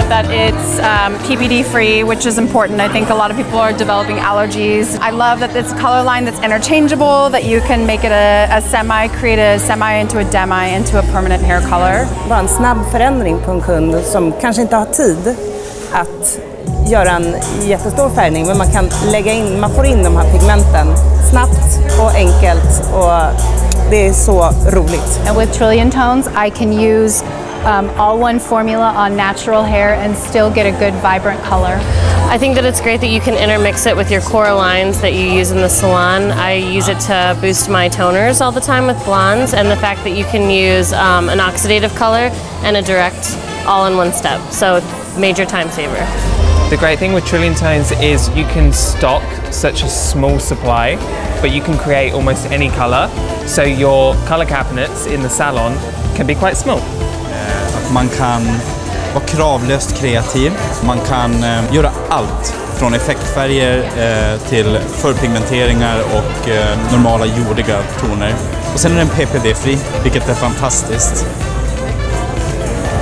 that it's PPD free, which is important. I think a lot of people are developing allergies. I love that it's a color line that's interchangeable, that you can make it a semi, create a semi into a demi into a permanent hair color. Bara en snabb förändring på en kund som kanske inte har tid att göra en jättestor färgning, men man får in de här pigmenten snabbt och enkelt, och det är så roligt. And with Trillion Tones, I can use all one formula on natural hair and still get a good vibrant color. I think that it's great that you can intermix it with your core lines that you use in the salon. I use it to boost my toners all the time with blondes, and the fact that you can use an oxidative color and a direct all in one step. So major time saver. The great thing with Trillion Tones is you can stock such a small supply, but you can create almost any color. So your color cabinets in the salon can be quite small. Man kan vara kravlöst kreativ. Man kan göra allt från effektfärger till förpigmenteringar och normala jordiga toner. Och sen är den PPD-fri, vilket är fantastiskt.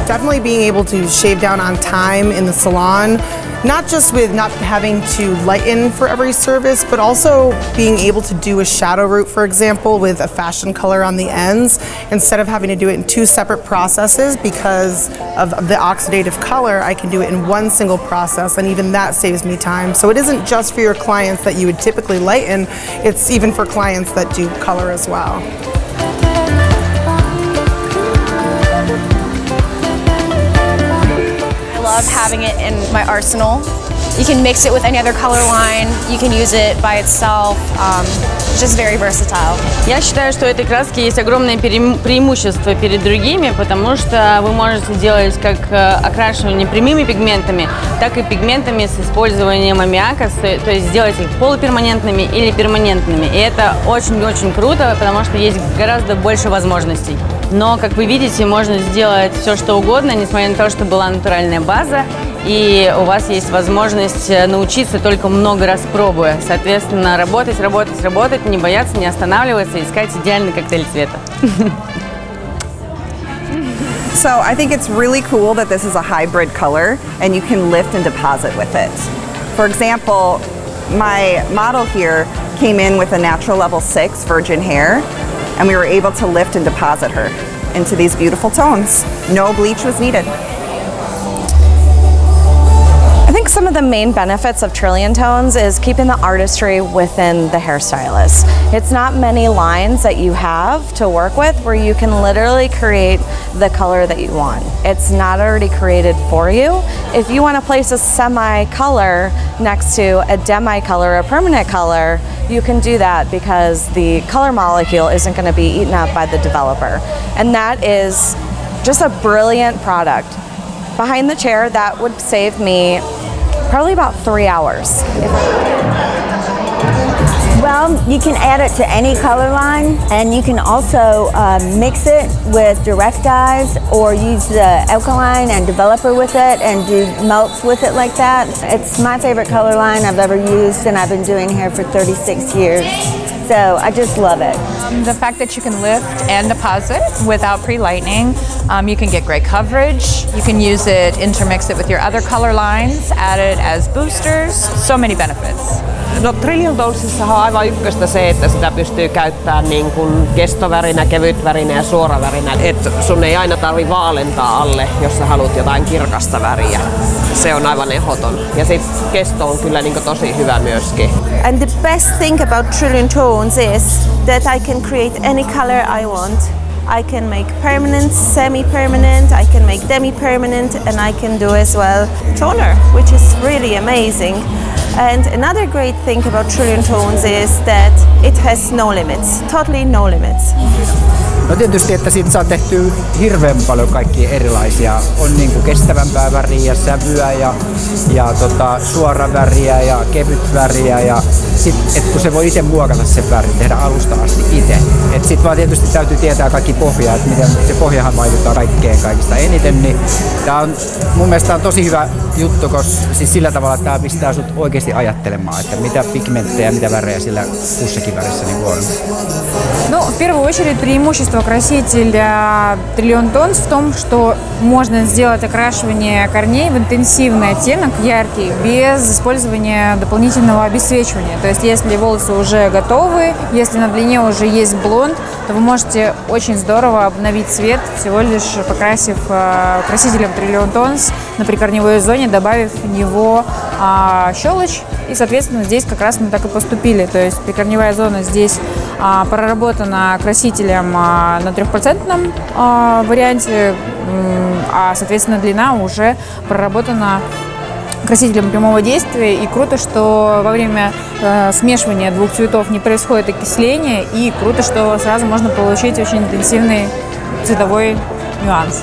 Definitely being able to shave down on time in the salon, not just with not having to lighten for every service, but also being able to do a shadow root, for example, with a fashion color on the ends, instead of having to do it in two separate processes because of the oxidative color. I can do it in one single process, and even that saves me time. So it isn't just for your clients that you would typically lighten, it's even for clients that do color as well. I love having it in my arsenal. You can mix it with any other color line, you can use it by itself, it's just very versatile. Я считаю, что этой краски есть огромное преимущество перед другими, потому что вы можете делать как окрашивание прямыми пигментами, так и пигментами с использованием аммиака, то есть сделать их полуперманентными или перманентными. И это очень-очень круто, потому что есть гораздо больше возможностей. Но, как вы видите, можно сделать все, что угодно, несмотря на то, что была натуральная база, и у вас есть возможность научиться только много раз пробуя. Соответственно, работать, не бояться, не останавливаться, искать идеальный коктейль цвета. So I think it's really cool that this is a hybrid color and you can lift and deposit with it. For example, my model here came in with a natural level 6 virgin hair, and we were able to lift and deposit her into these beautiful tones. No bleach was needed. I think some of the main benefits of Trillion Tones is keeping the artistry within the hairstylist. It's not many lines that you have to work with where you can literally create the color that you want. It's not already created for you. If you want to place a semi-color next to a demi-color, a permanent color, you can do that because the color molecule isn't going to be eaten up by the developer. And that is just a brilliant product. Behind the chair, that would save me probably about 3 hours. Well, you can add it to any color line, and you can also mix it with direct dyes or use the alkaline and developer with it and do melts with it like that. It's my favorite color line I've ever used, and I've been doing hair for 36 years. So I just love it. The fact that you can lift and deposit without pre-lightening, you can get great coverage. You can use it, intermix it with your other color lines, add it as boosters. So many benefits. No Trillion Tonesissa on aivan ykköstä se, että sitä pystyy käyttämään niin kuin kestovärinä, kevytvärinä ja suoravärinä. Et sun ei aina tarvi vaalentaa alle, jos sä haluat jotain kirkasta väriä. Se on aivan ehdoton. Ja sit kesto on kyllä niin kuin tosi hyvä myöskin. And the best thing about Trillion Tones is that I can create any color I want. I can make permanent, semi-permanent, I can make demi-permanent, and I can do as well toner, which is really amazing. And another great thing about Trillion Tones is that it has no limits, totally no limits. No tietysti, että siitä saa tehtyä hirveän paljon kaikkia erilaisia. On niin kuin kestävämpää väriä, sävyä ja suoraväriä ja kevytväriä. Ja sit, et kun se voi itse muokata sen värin, tehdä alusta asti itse. Sitten vaan tietysti täytyy tietää kaikki pohjaa, että miten se pohjahan vaikuttaa kaikkeen kaikista eniten. Niin tää on, mun mielestä on tosi hyvä juttu, koska siis sillä tavalla, että tämä pistää sut oikeasti ajattelemaan, että mitä pigmenttejä, mitä värejä sillä kussakin värissä niin on. Ну, в первую очередь преимущество преимущество красителя Trillion-Tones в том, что можно сделать окрашивание корней в интенсивный оттенок, яркий, без использования дополнительного обесцвечивания. То есть если волосы уже готовы, если на длине уже есть блонд, то вы можете очень здорово обновить цвет, всего лишь покрасив красителем Trillion-Tones на прикорневой зоне, добавив в него щелочь. И, соответственно, здесь как раз мы так и поступили. То есть прикорневая зона здесь проработана красителем на 3% варианте, а, соответственно, длина уже проработана красителем прямого действия. И круто, что во время смешивания двух цветов не происходит окисление. И круто, что сразу можно получить очень интенсивный цветовой нюанс.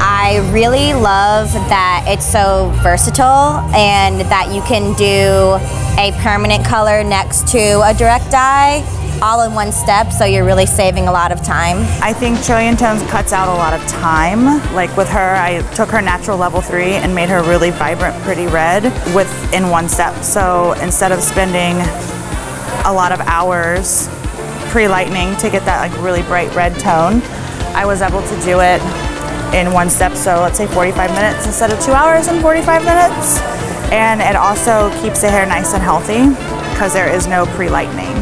I really love that it's so versatile and that you can do a permanent color next to a direct dye all in one step, so you're really saving a lot of time. I think Trillion-Tones cuts out a lot of time. Like with her, I took her natural level 3 and made her really vibrant, pretty red in one step. So instead of spending a lot of hours pre-lightening to get that like really bright red tone, I was able to do it in one step, so let's say 45 minutes instead of 2 hours and 45 minutes. And it also keeps the hair nice and healthy because there is no pre-lightening.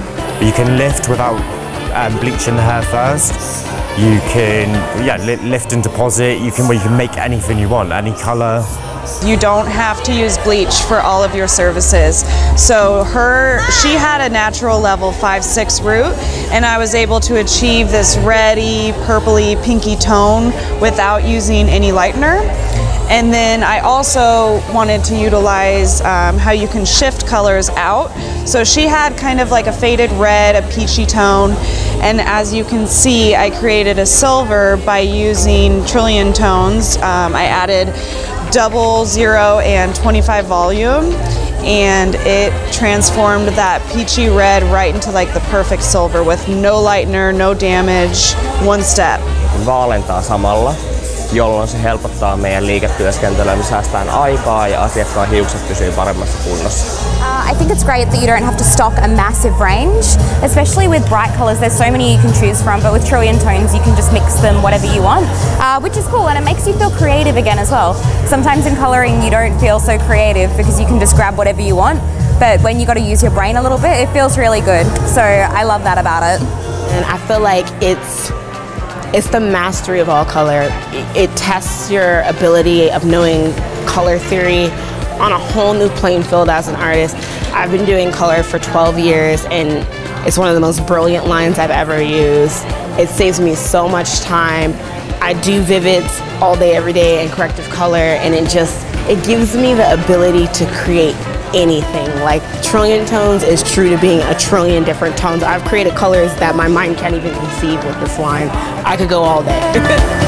You can lift without bleaching the hair first. You can lift and deposit. You can make anything you want, any color. You don't have to use bleach for all of your services. So she had a natural level 5-6 root, and I was able to achieve this reddy, purpley, pinky tone without using any lightener. And then I also wanted to utilize how you can shift colors out. So she had kind of like a faded red, a peachy tone, and as you can see, I created a silver by using Trillion-Tones. I added 00 and 25 volume, and it transformed that peachy red right into like the perfect silver with no lightener, no damage, one step. Vaalentaa samalla, jolloin se helpottaa meidän liiketyöskentelyä, me säästään aikaa ja asiakkaan hiukset pysyy paremmassa kunnossa. I think it's great that you don't have to stock a massive range, especially with bright colors. There's so many you can choose from, but with Trillion-Tones you can just mix them whatever you want, which is cool, and it makes you feel creative again as well. Sometimes in coloring you don't feel so creative because you can just grab whatever you want, but when you got to use your brain a little bit, it feels really good. So I love that about it. And I feel like it's the mastery of all color. It tests your ability of knowing color theory on a whole new playing field as an artist. I've been doing color for 12 years and it's one of the most brilliant lines I've ever used. It saves me so much time. I do vivids all day, every day, and corrective color, and it gives me the ability to create anything. Like Trillion-Tones is true to being a trillion different tones. I've created colors that my mind can't even conceive with this line. I could go all day.